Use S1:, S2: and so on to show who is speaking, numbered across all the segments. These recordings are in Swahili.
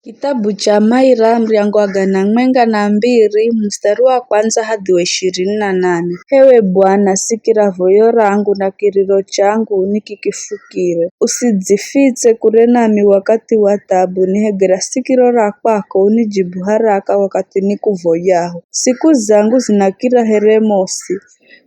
S1: Kitabu cha Maira mriango wa 42 mstari wa kwanza hadi wa 28. Hewe Bwana, sikira voyo rangu na kiriro changu nikikifukire. Usijifiche kure nami wakati wa taabu, nihegera sikiro rakwako unijibu haraka wakati nikuvoyaho. Siku zangu zinakira heremosi,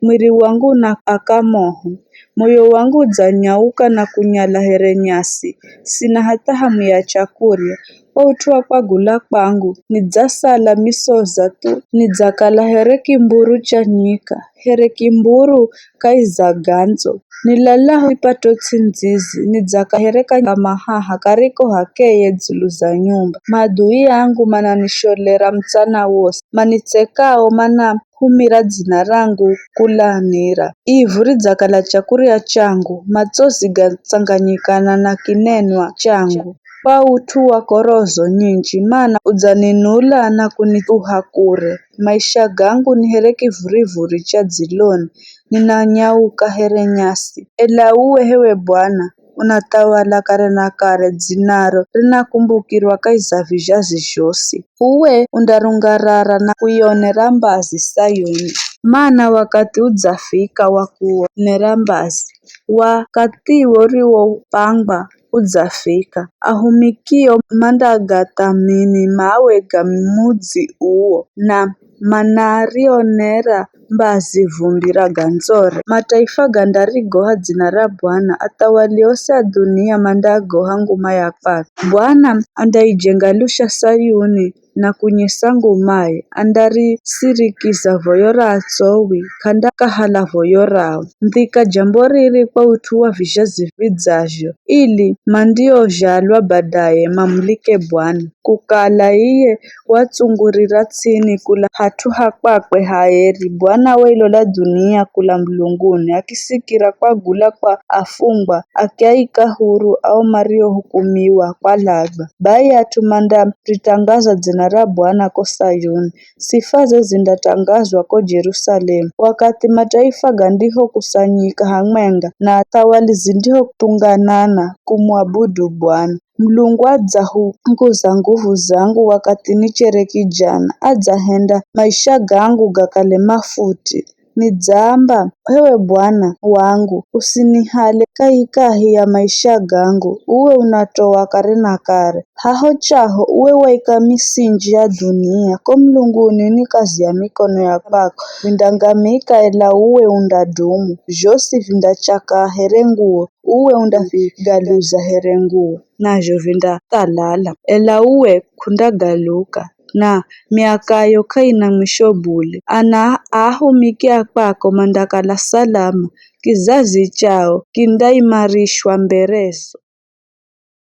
S1: mwili wangu na akamoho. Moyo wangu udzanyauka na kunyala here nyasi, sina hata hamu ya chakurya. Outua kwagula kwangu, nidzasala misoza tu, nidzakala here kimburu cha nyika, here kimburu kaiza ganzo. Nilalaho ipato tsindzizi, nidzaka here kamahaha kariko hakeye dzulu za nyumba. Maadui yangu mananisholera mtsana wose, manitsekao mana humira dzina rangu kulanira. Ivu ridzakala chakurya changu, matsozi gatsanganyikana na kinenwa changu. Pautua korozo nyinji, mana udzaninula na kunituha kure. Maisha gangu ni here kivurivuri cha dziloni, ninanyauka here nyasi. Ela uwe hewe Bwana, unatawala kare na kare, dzinaro rinakumbukirwa kaiza vizhazi zhosi. Uwe undarungarara na kuionera mbazi Sayuni, mana wakati udzafika wakuonera mbazi. Wakati woriwo upangwa udzafika, ahumikio mandagatamini mawe ga mudzi uwo, na manarionera mbazi vumbi ra ganzora. Mataifa gandarigoha dzina ra Bwana, atawali ose a dunia mandagoha nguma ya kwake. Bwana andaijengalusha Sayuni na kunyesa ngumaye, andarisirikiza voyo ratsowi, kanda kahala voyo rao. Ndhika jambo riri kwa utua vizhazi vidzazho, ili mandiozhalwa baadaye mamlike Bwana. Kukala iye watsungurira tsini kula hatuha kwakwe haeri. Bwana wailola dunia kula mlunguni, akisikira kwagula kwa afungwa, akiaika huru au mariohukumiwa kwa lagwa. Bai atumanda ritangaza dzina ra Bwana ko Sayuni, sifaze zindatangazwa ko Jerusalemu. Wakati mataifa gandiho kusanyika hamwenga, na atawali zindiho kutunganana kumwabudu Bwana. Mlungu adzahunguza nguvu zangu wakati nichere kijana, adzahenda maisha gangu gakale mafuti. Nidzaamba, hewe Bwana wangu, usinihale kahikahi ya maisha gangu, uwe unatoa kare na kare. Haho chaho uwe waika misinji ya dunia, ko mlunguni ni kazi ya mikono ya kwako. Vindangamika ela uwe undadumu, zhosi vindachaka here nguo, uwe undavigaluza here nguo, nazho vindatalala. Ela uwe kundagaluka, na miakayo kaina mwisho bule. Ana ahumikia kwako mandakala salama, kizazi chao kindaimarishwa mbereso.